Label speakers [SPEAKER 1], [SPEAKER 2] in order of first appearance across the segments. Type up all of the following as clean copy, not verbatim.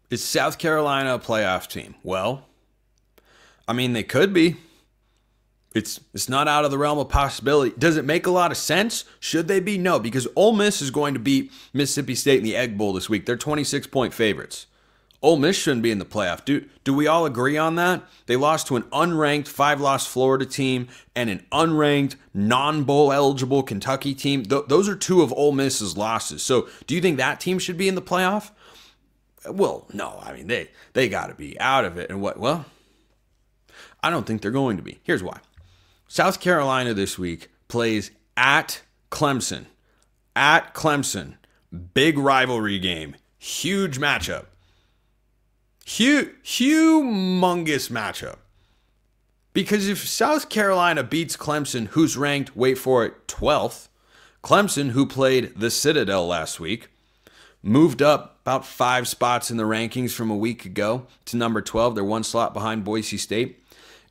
[SPEAKER 1] Is South Carolina a playoff team? Well, I mean, they could be. It's not out of the realm of possibility. Does it make a lot of sense? Should they be? No, because Ole Miss is going to beat Mississippi State in the Egg Bowl this week. They're 26-point favorites. Ole Miss shouldn't be in the playoff. Do we all agree on that? They lost to an unranked 5-loss Florida team and an unranked non-bowl eligible Kentucky team. Those are two of Ole Miss's losses. So do you think that team should be in the playoff? Well, no. I mean, they got to be out of it. And what? Well, I don't think they're going to be. Here's why. South Carolina this week plays at Clemson. At Clemson. Big rivalry game. Huge matchup. Humongous matchup. Because if South Carolina beats Clemson, who's ranked, wait for it, 12th, Clemson, who played the Citadel last week, moved up about 5 spots in the rankings from a week ago to number 12. They're 1 slot behind Boise State.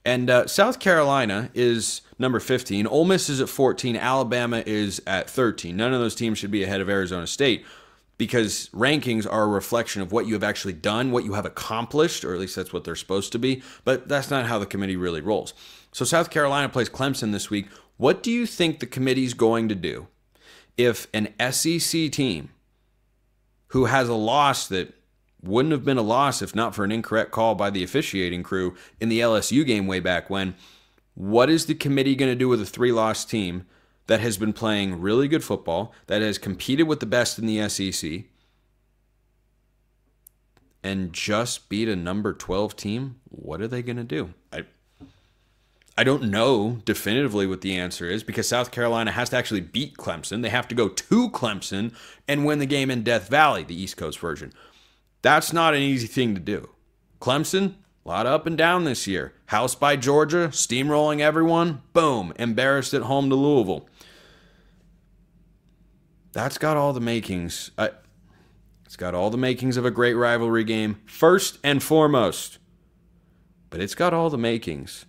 [SPEAKER 1] And South Carolina is number 15. Ole Miss is at 14. Alabama is at 13. None of those teams should be ahead of Arizona State because rankings are a reflection of what you have actually done, what you have accomplished, or at least that's what they're supposed to be. But that's not how the committee really rolls. So South Carolina plays Clemson this week. What do you think the committee's going to do if an SEC team who has a loss that wouldn't have been a loss if not for an incorrect call by the officiating crew in the LSU game way back when? What is the committee going to do with a 3-loss team that has been playing really good football, that has competed with the best in the SEC, and just beat a number 12 team? What are they going to do? I don't know definitively what the answer is because South Carolina has to actually beat Clemson. They have to go to Clemson and win the game in Death Valley, the East Coast version. That's not an easy thing to do. Clemson, a lot up and down this year. House by Georgia, steamrolling everyone. Boom, embarrassed at home to Louisville. That's got all the makings. It's got all the makings of a great rivalry game, first and foremost. But it's got all the makings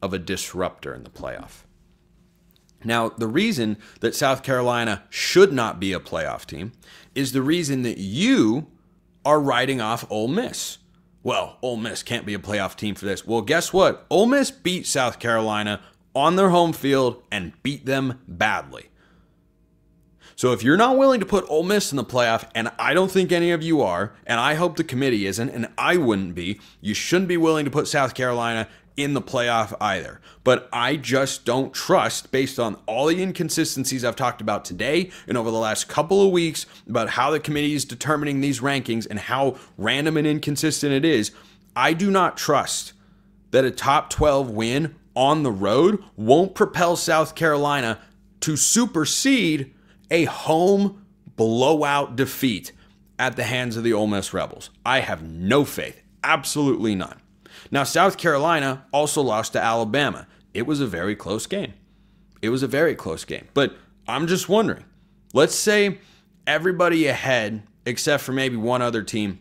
[SPEAKER 1] of a disruptor in the playoff. Now, the reason that South Carolina should not be a playoff team is the reason that you are writing off Ole Miss. Well, Ole Miss can't be a playoff team for this. Well, guess what? Ole Miss beat South Carolina on their home field and beat them badly. So if you're not willing to put Ole Miss in the playoff, and I don't think any of you are, and I hope the committee isn't, and I wouldn't be, you shouldn't be willing to put South Carolina in the playoff either. But I just don't trust, based on all the inconsistencies I've talked about today and over the last couple of weeks about how the committee is determining these rankings and how random and inconsistent it is, I do not trust that a top 12 win on the road won't propel South Carolina to supersede a home blowout defeat at the hands of the Ole Miss Rebels. I have no faith, absolutely none. Now, South Carolina also lost to Alabama. It was a very close game. But I'm just wondering, let's say everybody ahead, except for maybe one other team,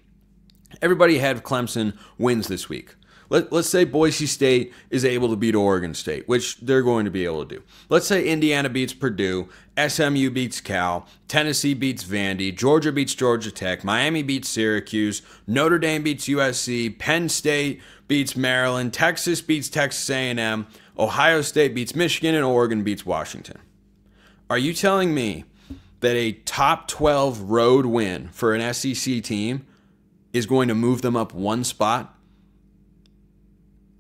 [SPEAKER 1] everybody ahead of Clemson wins this week. Let's say Boise State is able to beat Oregon State, which they're going to be able to do. Let's say Indiana beats Purdue, SMU beats Cal, Tennessee beats Vandy, Georgia beats Georgia Tech, Miami beats Syracuse, Notre Dame beats USC, Penn State beats Maryland, Texas beats Texas A&M, Ohio State beats Michigan, and Oregon beats Washington. Are you telling me that a top 12 road win for an SEC team is going to move them up 1 spot?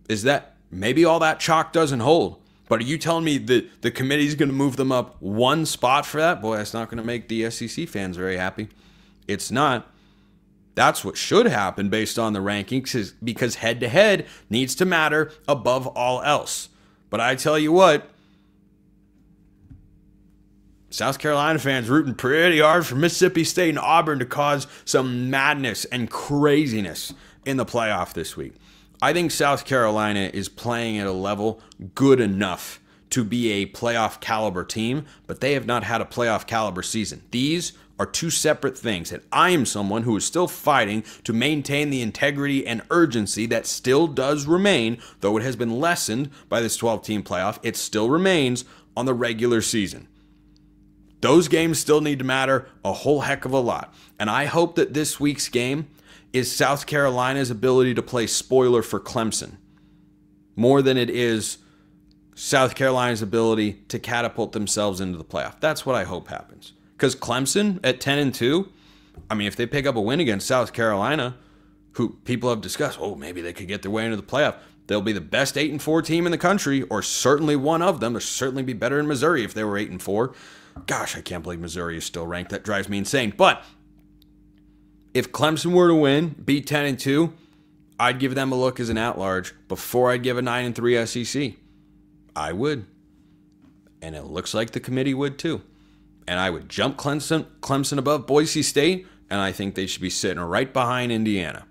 [SPEAKER 1] Is that maybe all that chalk doesn't hold? But are you telling me that the committee is going to move them up 1 spot for that? Boy, that's not going to make the SEC fans very happy. It's not. That's what should happen based on the rankings because head-to-head needs to matter above all else. But I tell you what, South Carolina fans rooting pretty hard for Mississippi State and Auburn to cause some madness and craziness in the playoff this week. I think South Carolina is playing at a level good enough to be a playoff caliber team, but they have not had a playoff caliber season. These are 2 separate things, and I am someone who is still fighting to maintain the integrity and urgency that still does remain, though it has been lessened by this 12-team playoff. It still remains on the regular season. Those games still need to matter a whole heck of a lot, and I hope that this week's game is South Carolina's ability to play spoiler for Clemson more than it is South Carolina's ability to catapult themselves into the playoff. That's what I hope happens. Because Clemson at 10-2, I mean, if they pick up a win against South Carolina, who people have discussed, oh, maybe they could get their way into the playoff. They'll be the best 8-4 team in the country, or certainly one of them. They'll certainly be better than Missouri if they were 8-4. Gosh, I can't believe Missouri is still ranked. That drives me insane. But if Clemson were to win, beat 10-2, I'd give them a look as an at-large before I'd give a 9-3 SEC. I would. And it looks like the committee would too. And I would jump Clemson above Boise State, and I think they should be sitting right behind Indiana.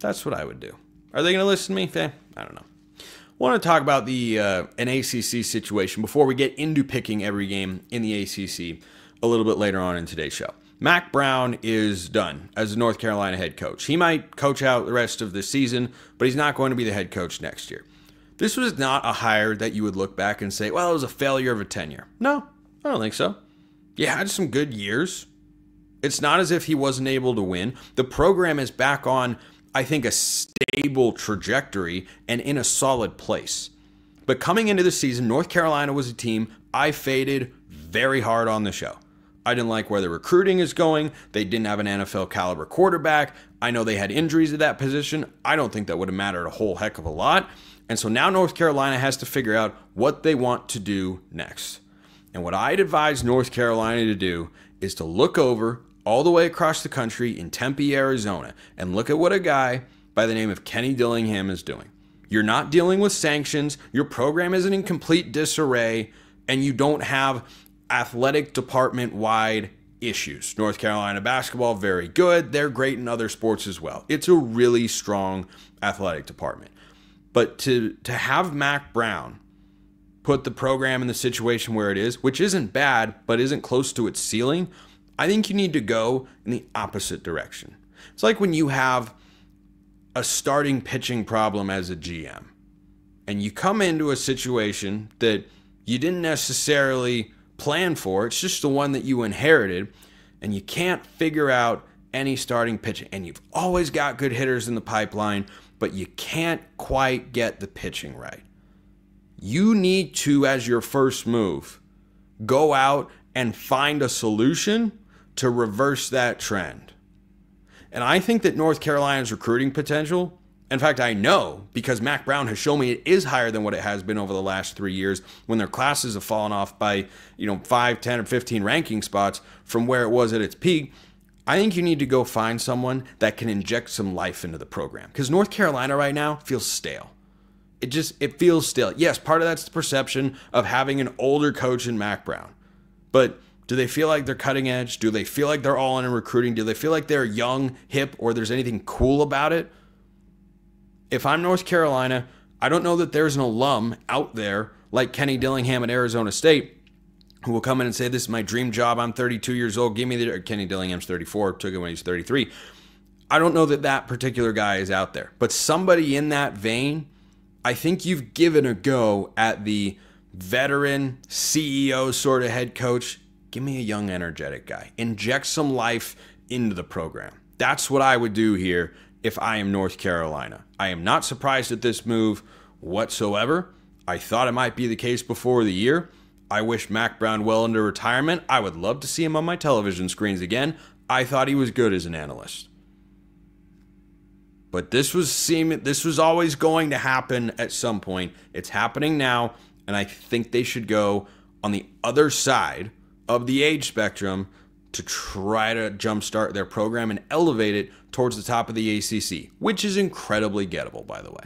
[SPEAKER 1] That's what I would do. Are they going to listen to me? I don't know. I want to talk about an ACC situation before we get into picking every game in the ACC a little bit later on in today's show. Mack Brown is done as a North Carolina head coach. He might coach out the rest of the season, but he's not going to be the head coach next year. This was not a hire that you would look back and say, well, it was a failure of a tenure. No, I don't think so. You had some good years. It's not as if he wasn't able to win. The program is back on, I think, a stable trajectory and in a solid place. But coming into the season, North Carolina was a team I faded very hard on the show. I didn't like where the recruiting is going. They didn't have an NFL caliber quarterback. I know they had injuries at that position. I don't think that would have mattered a whole heck of a lot. And so now North Carolina has to figure out what they want to do next. And what I'd advise North Carolina to do is to look over all the way across the country in Tempe, Arizona, and look at what a guy by the name of Kenny Dillingham is doing. You're not dealing with sanctions. Your program isn't in complete disarray, and you don't have athletic department-wide issues. North Carolina basketball, very good. They're great in other sports as well. It's a really strong athletic department. But to have Mack Brown put the program in the situation where it is, which isn't bad, but isn't close to its ceiling, I think you need to go in the opposite direction. It's like when you have a starting pitching problem as a GM, and you come into a situation that you didn't necessarily plan for. It's just the one that you inherited, and you can't figure out any starting pitching. And you've always got good hitters in the pipeline, but you can't quite get the pitching right. You need to, as your first move, go out and find a solution to reverse that trend. And I think that North Carolina's recruiting potential, in fact, I know because Mack Brown has shown me it is higher than what it has been over the last 3 years when their classes have fallen off by, 5, 10, or 15 ranking spots from where it was at its peak. I think you need to go find someone that can inject some life into the program because North Carolina right now feels stale. It feels stale. Yes, part of that's the perception of having an older coach in Mack Brown. But do they feel like they're cutting edge? Do they feel like they're all in recruiting? Do they feel like they're young, hip, or there's anything cool about it? If I'm North Carolina, I don't know that there's an alum out there like Kenny Dillingham at Arizona State who will come in and say, this is my dream job. I'm 32 years old. Give me the... Kenny Dillingham's 34. Took it when he's 33. I don't know that particular guy is out there. But somebody in that vein, I think you've given a go at the veteran CEO sort of head coach. Give me a young, energetic guy. Inject some life into the program. That's what I would do here if I am North Carolina. I am not surprised at this move whatsoever. I thought it might be the case before the year. I wish Mack Brown well into retirement. I would love to see him on my television screens again. I thought he was good as an analyst. But this was always going to happen at some point. It's happening now, and I think they should go on the other side of the age spectrum to try to jumpstart their program and elevate it towards the top of the ACC, which is incredibly gettable, by the way.